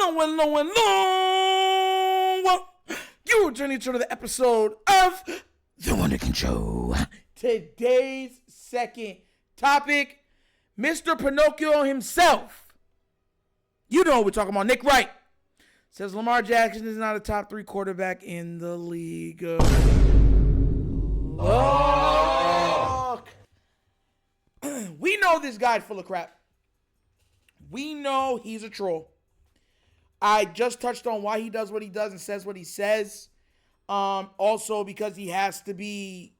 Hello. You're turning to the episode of The Wunderkind Show. Today's second topic, Mr. Pinocchio himself. You know what we're talking about. Nick Wright says Lamar Jackson is not a top 3 quarterback in the league. We know this guy's full of crap. We know he's a troll. I just touched on why he does what he does and says what he says. Also because he has to be,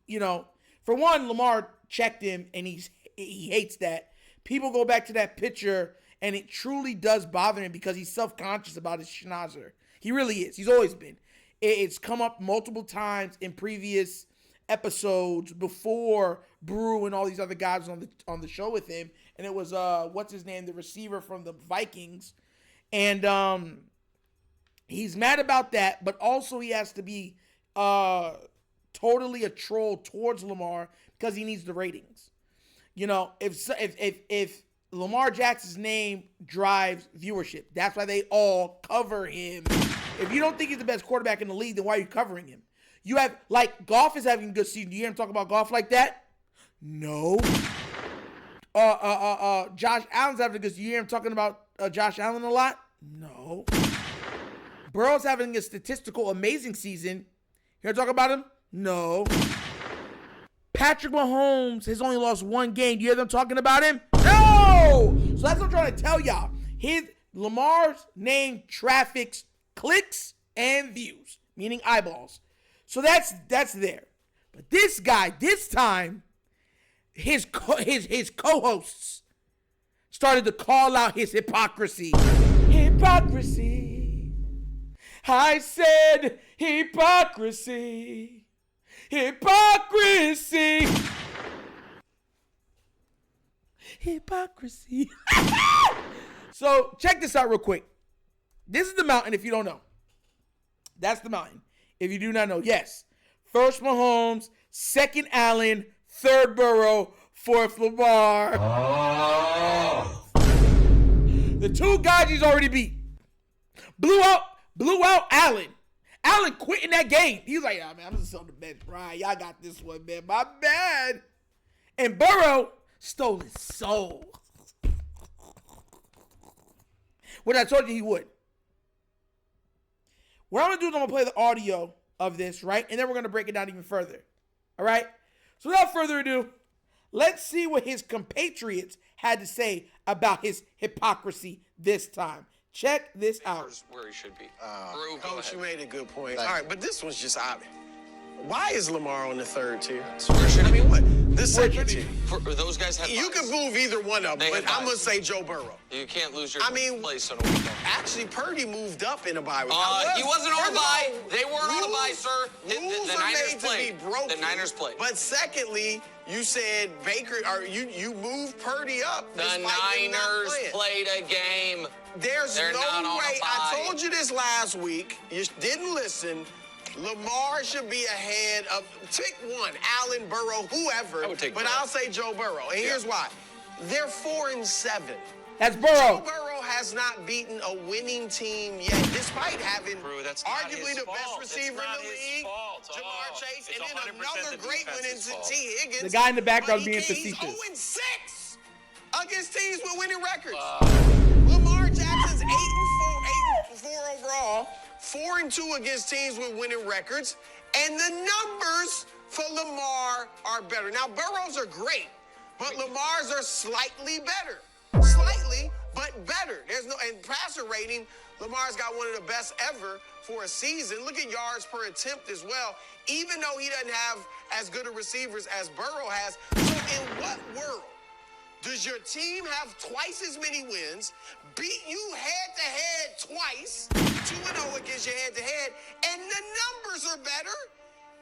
for one, Lamar checked him and he hates that. People go back to that picture and it truly does bother him because he's self-conscious about his schnauzer. He really is. He's always been. It's come up multiple times in previous episodes before Brew and all these other guys on the show with him. And it was, what's his name? The receiver from the Vikings. And he's mad about that, but also he has to be totally a troll towards Lamar because he needs the ratings. If Lamar Jackson's name drives viewership, that's why they all cover him. If you don't think he's the best quarterback in the league, then why are you covering him? You have, Goff is having a good season. Do you hear him talk about Goff like that? No. Josh Allen's having a good season. You hear him talking about Josh Allen a lot? No. Burrow's having a statistical amazing season. You hear talk about him? No. Patrick Mahomes has only lost 1 game. Do you hear them talking about him? No! So that's what I'm trying to tell y'all. Lamar's name traffics clicks and views, meaning eyeballs. So that's there. But this guy, this time, his co-hosts started to call out his hypocrisy. Hypocrisy. I said hypocrisy. Hypocrisy. Hypocrisy. So check this out real quick. This is the mountain if you don't know. That's the mountain. If you do not know, yes. First Mahomes, second Allen, third Burrow, fourth Lamar. Oh. The 2 guys he's already beat. Blew out Allen. Allen quit in that game. He's like, man, I'm just on the bench. Right, y'all got this one, man. My bad. And Burrow stole his soul. What I told you he would. What I'm going to do is I'm going to play the audio of this, right? And then we're going to break it down even further. All right? So without further ado, let's see what his compatriots had to say about his hypocrisy this time. Check this out. Where he should be. Coach, you made a good point. All right, but this one's just obvious. Why is Lamar on the 3rd tier? Where should he be? What? The 2nd tier. Those guys have You bias. can move either one of them, but I'm going to say Joe Burrow. You can't lose your place on a weekend. Actually, Purdy moved up in a bye week. He wasn't on a bye. They weren't on a bye, sir. Rules The are Niners made played. to be broken. The Niners played. But secondly, you said you moved Purdy up. The Niners played a game. There's They're no not on a way. bye. I told you this last week. You didn't listen. Lamar should be ahead of, pick one, Allen, Burrow, whoever. I would take but Burrow. I'll say Joe Burrow. And here's why. They're 4-7. That's Burrow. Joe Burrow has not beaten a winning team yet, despite having arguably the best receiver in the league, Jamar Chase, and then another great one in T. Higgins. The guy in the background being facetious. He's 0-6 against teams with winning records. Lamar Jackson's 8-4 overall, 4-2 against teams with winning records, and the numbers for Lamar are better. Now, Burrow's are great, but Lamar's are slightly better. Slightly, but better. And passer rating, Lamar's got one of the best ever for a season. Look at yards per attempt as well, even though he doesn't have as good of receivers as Burrow has. So in what world does your team have twice as many wins, beat you head-to-head twice, 2-0 against you head-to-head, and the numbers are better,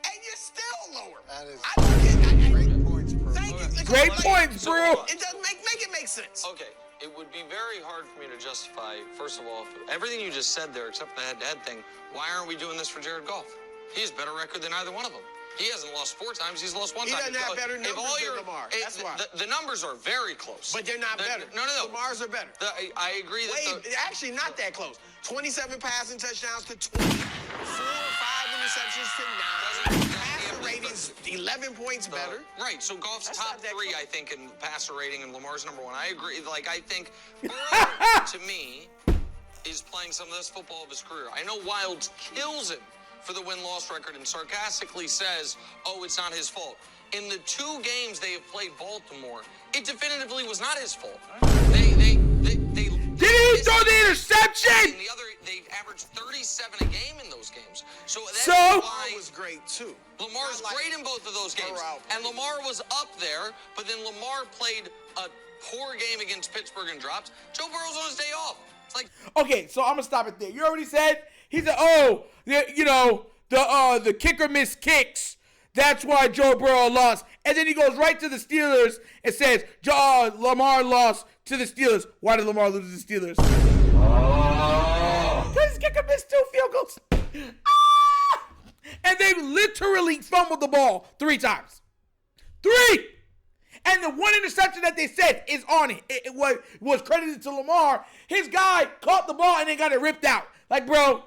and you're still lower? That is I don't get great points, bro. Thank you. Great points, bro. It doesn't make it make sense. Okay, it would be very hard for me to justify, first of all, everything you just said there, except the head-to-head thing. Why aren't we doing this for Jared Goff? He has better record than either one of them. He hasn't lost 4 times. He's lost 1 He time. doesn't have better numbers than Lamar. That's why. The numbers are very close. But they're not better. No. Lamar's are better. I agree that Actually not that close. 27 passing touchdowns to 20. 4 or 5 interceptions to 9. Passer ratings 11 points better. Right, so Goff's That's top not that 3, close. I think, in passer rating, and Lamar's number 1. I agree. Like, I think Burrow, to me, is playing some of this football of his career. I know Wilds kills him for the win-loss record and sarcastically says, oh, it's not his fault. In the 2 games they have played Baltimore, it definitively was not his fault. Did he throw the interception? The other, they averaged 37 a game in those games. So that's Lamar why was great too. Lamar's great in both of those games. And Lamar was up there, but then Lamar played a poor game against Pittsburgh and dropped. Joe Burrow's on his day off. It's like, Okay, so I'm gonna stop it there. You already said he said, "Oh, the kicker missed kicks. That's why Joe Burrow lost." And then he goes right to the Steelers and says, "Lamar lost to the Steelers." Why did Lamar lose to the Steelers? Because his kicker missed 2 field goals. And they literally fumbled the ball 3 times. 3. And the 1 interception that they said is on it. It was credited to Lamar. His guy caught the ball and then got it ripped out. Like, bro,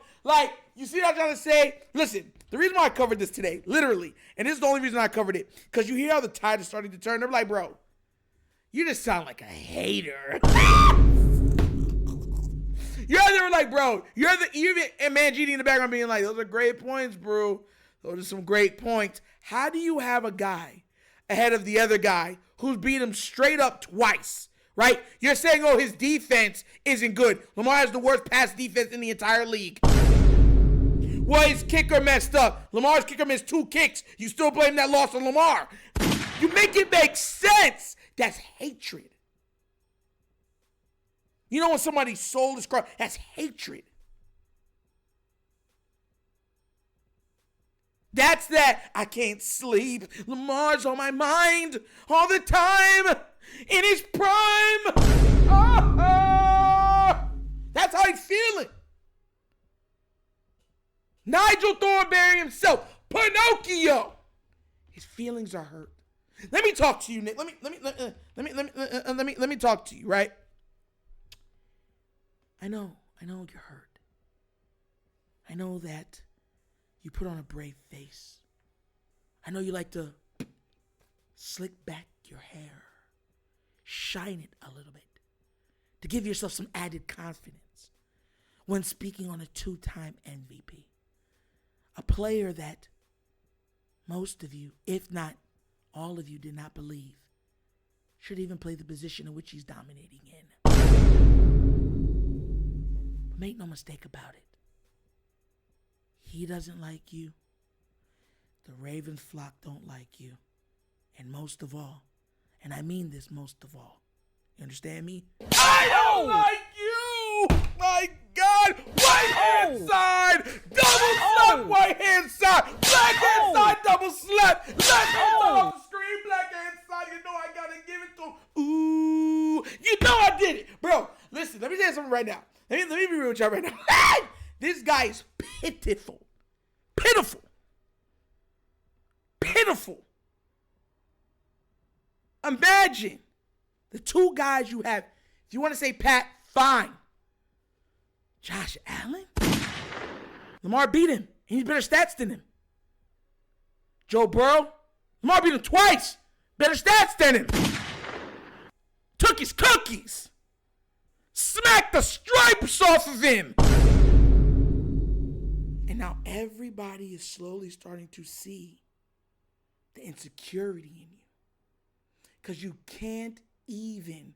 you see what I'm trying to say? Listen, the reason why I covered this today, literally, and this is the only reason I covered it, because you hear how the tide is starting to turn. They're like, bro, you just sound like a hater. They're like, bro, and Mangini in the background being like, those are great points, bro. Those are some great points. How do you have a guy ahead of the other guy who's beat him straight up twice, right? You're saying, oh, his defense isn't good. Lamar has the worst pass defense in the entire league. Well, his kicker messed up. Lamar's kicker missed 2 kicks. You still blame that loss on Lamar. You make it make sense. That's hatred. You know when somebody's soul is crushed? That's hatred. That's that. I can't sleep. Lamar's on my mind all the time. In his prime. That's how he's feeling. Nigel Thornberry himself, Pinocchio. His feelings are hurt. Let me talk to you, Nick. Let me talk to you, right? I know you're hurt. I know that you put on a brave face. I know you like to slick back your hair, shine it a little bit, to give yourself some added confidence when speaking on a 2-time MVP. A player that most of you, if not all of you, did not believe should even play the position in which he's dominating in. But make no mistake about it. He doesn't like you. The Ravens flock don't like you. And most of all, and I mean this most of all, you understand me? I don't like you! My God! Right hand side! Double slap! Right hand side! Black hand side! Double slap! Left hand side off the screen! Black hand side! You know I gotta give it to him. Ooh! You know I did it! Bro, listen, let me tell you something right now. Let me be real with y'all right now. This guy is pitiful. Pitiful. Pitiful. Imagine the 2 guys you have. If you want to say Pat, fine. Josh Allen? Lamar beat him. He needs better stats than him. Joe Burrow? Lamar beat him twice. Better stats than him. Took his cookies. Smacked the stripes off of him. And now everybody is slowly starting to see the insecurity in you. Because you can't even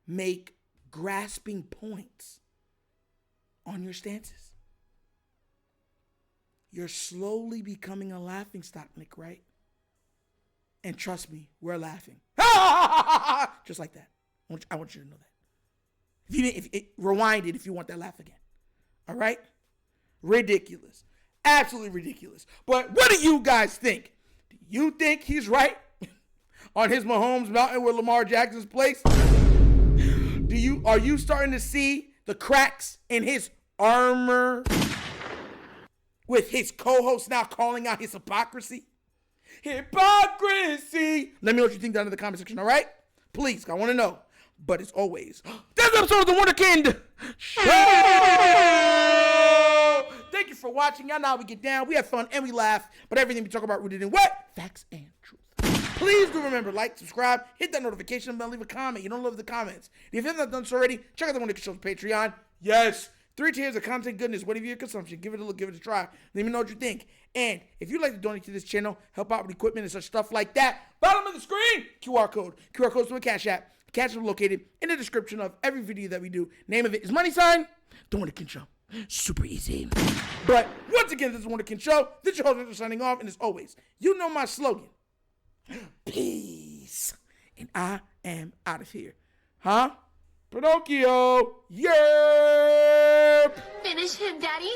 make grasping points on your stances. You're slowly becoming a laughingstock, Nick, right? And trust me, we're laughing. Just like that. I want you to know that. Rewind it if you want that laugh again. All right? Ridiculous. Absolutely ridiculous. But what do you guys think? Do you think he's right on his Mahomes mountain with Lamar Jackson's place? Are you starting to see the cracks in his armor with his co-host now calling out his hypocrisy? hypocrisy. Let me know what you think down in the comment section, all right? Please, I want to know. But as always, this episode of The Wunderkind Show. Thank you for watching. Y'all know how we get down. We have fun and we laugh. But everything we talk about rooted in what? Facts and truth. Please do remember, like, subscribe, hit that notification bell, leave a comment. You don't love the comments. If you have not done so already, check out The Wunderkind Show's Patreon. Yes, 3 tiers of content goodness. Whatever your consumption, give it a look, give it a try. Let me know what you think. And if you'd like to donate to this channel, help out with equipment and such stuff like that, bottom of the screen, QR code. QR code's from a Cash App. Cash App located in the description of every video that we do. Name of it is $, The Wunderkind Show. Super easy. But once again, this is The Wunderkind Show. This is your host, signing off. And as always, you know my slogan. Peace. And I am out of here. Huh? Pinocchio. Yep. Finish him, Daddy.